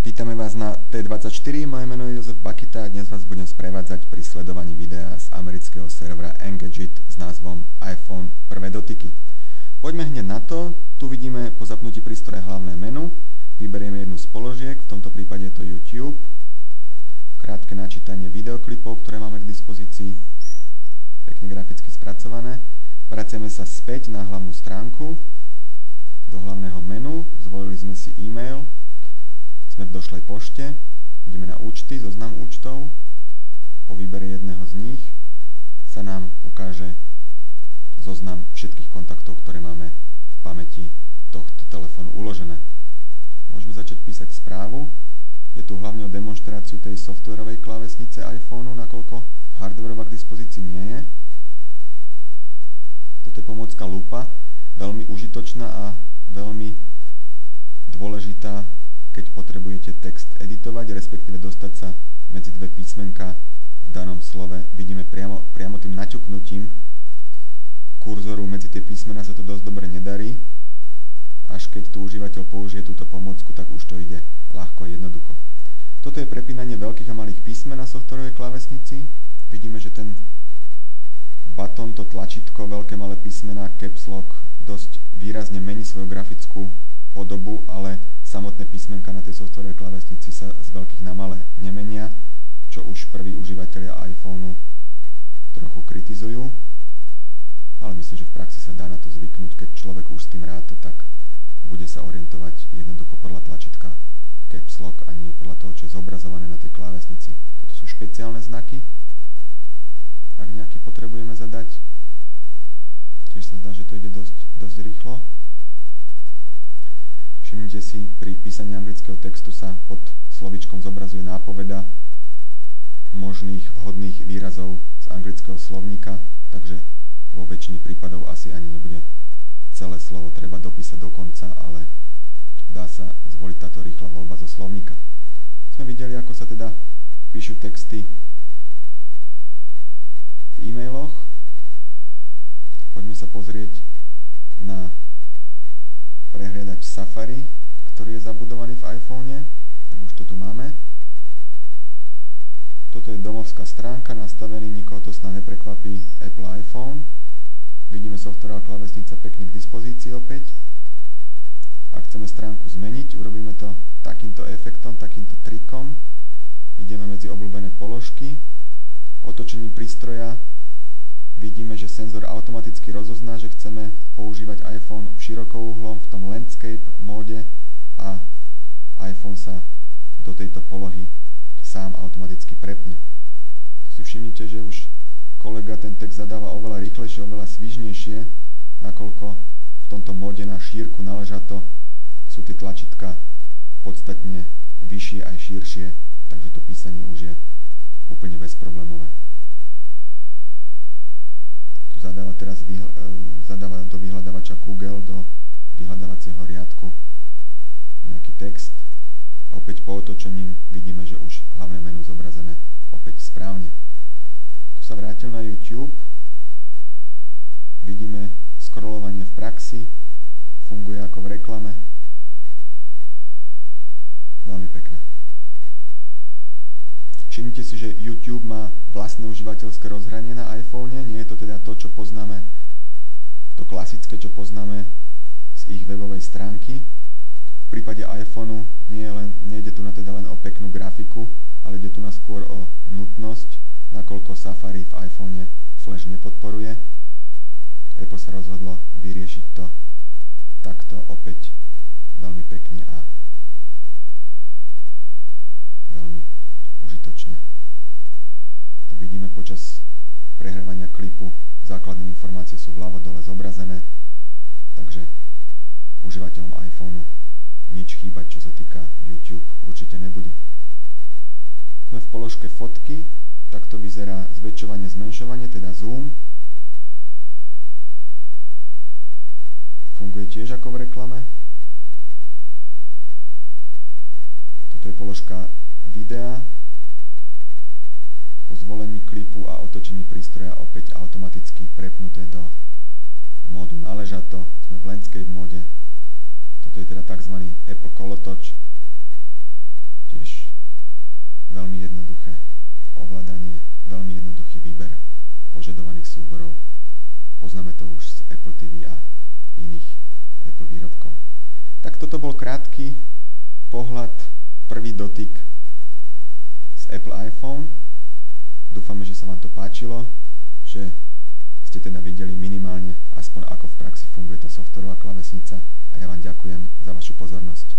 Vítame vás na T24, moje meno je Jozef Bakita a dnes vás budem sprevádzať pri sledovaní videa z amerického servera Engadget s názvom iPhone prvé dotyky. Poďme hneď na to, tu vidíme po zapnutí prístroja hlavné menu, vyberieme jednu z položiek, v tomto prípade je to YouTube, krátke načítanie videoklipov, ktoré máme k dispozícii, pekne graficky spracované, vraciame sa späť na hlavnú stránku, do hlavného menu, zvolili sme si e-mail, sme v došlej pošte, ideme na účty, zoznam účtov, po výbere jedného z nich sa nám ukáže zoznam všetkých kontaktov, ktoré máme v pamäti tohto telefónu uložené. Môžeme začať písať správu, je tu hlavne o demonštráciu tej softwarovej klávesnice iPhoneu, nakoľko hardwarová k dispozícii nie je. Toto je pomôcka lupa, veľmi užitočná a veľmi dôležitá, keď potrebujete text editovať, respektíve dostať sa medzi dve písmenka v danom slove. Vidíme priamo tým naťuknutím kurzoru medzi tie písmena sa to dosť dobre nedarí. Až keď tu užívateľ použije túto pomôcku, tak už to ide ľahko a jednoducho. Toto je prepínanie veľkých a malých písmen na softwarovej klávesnici. Vidíme, že ten button, to tlačítko, veľké malé písmená, caps lock, dosť výrazne mení svoju grafickú podobu, ale samotné písmenka na tej softwarovej klávesnici sa z veľkých na malé nemenia, čo už prví užívateľia iPhoneu trochu kritizujú. Ale myslím, že v praxi sa dá na to zvyknúť, keď človek už s tým ráta, tak bude sa orientovať jednoducho podľa tlačítka caps lock a nie podľa toho, čo je zobrazované na tej klávesnici. Toto sú špeciálne znaky, ak nejaký potrebujeme zadať. Tiež sa zdá, že to ide dosť rýchlo. Všimnite si, pri písaní anglického textu sa pod slovíčkom zobrazuje nápoveda možných vhodných výrazov z anglického slovníka, takže vo väčšine prípadov asi ani nebude celé slovo treba dopísať do konca, ale dá sa zvoliť táto rýchla voľba zo slovníka. Sme videli, ako sa teda píšu texty v e-mailoch. Poďme sa pozrieť na prehliadač Safari, ktorý je zabudovaný v iPhone, tak už to tu máme. Toto je domovská stránka, nastavený, nikoho to snad neprekvapí, Apple iPhone. Vidíme softwarová klávesnica pekne k dispozícii opäť. Ak chceme stránku zmeniť, urobíme to takýmto efektom, takýmto trikom. Ideme medzi obľúbené položky. Otočením prístroja vidíme, že senzor automaticky rozozná, že chceme používať iPhone v širokouhlom, v tom landscape móde a iPhone sa do tejto polohy sám automaticky prepne. Tu si všimnite, že už kolega ten text zadáva oveľa rýchlejšie, oveľa svižnejšie, nakoľko v tomto móde na šírku naležato sú tie tlačítka podstatne vyššie aj širšie, takže to písanie už je úplne bezproblémové. Tu zadáva teraz zadáva do vyhľadávača Google, do vyhľadávacieho riadku nejaký text. Opäť po otočením vidíme, že už hlavné menu zobrazené opäť správne. Tu sa vrátil na YouTube. Vidíme scrollovanie v praxi. Funguje ako v reklame. Veľmi pekné. Všimnite si, že YouTube má vlastné užívateľské rozhranie na iPhone. Nie je to teda to, čo poznáme, to klasické, čo poznáme z ich webovej stránky. V prípade iPhoneu nejde tu teda len o peknú grafiku, ale ide tu skôr o nutnosť, nakoľko Safari v iPhone Flash nepodporuje. Apple sa rozhodlo vyriešiť to takto opäť veľmi pekne a veľmi užitočne. Tu vidíme počas prehrávania klipu, základné informácie sú vľavo dole zobrazené, takže užívateľom iPhoneu nič chýbať, čo sa týka YouTube, určite nebude. Sme v položke fotky, takto vyzerá zväčšovanie, zmenšovanie, teda zoom. Funguje tiež ako v reklame. Toto je položka videa. Po zvolení klipu a otočení prístroja opäť automaticky prepnuté do módu naležato. Sme v landscape móde. Toto je teda tzv. Apple kolotoč. veľmi jednoduchý výber požadovaných súborov. Poznáme to už z Apple TV a iných Apple výrobkov. Tak toto bol krátky pohľad, prvý dotyk z Apple iPhone. Dúfame, že sa vám to páčilo, že ste teda videli minimálne aspoň ako v praxi funguje tá softwarová klávesnica a ja vám ďakujem za vašu pozornosť.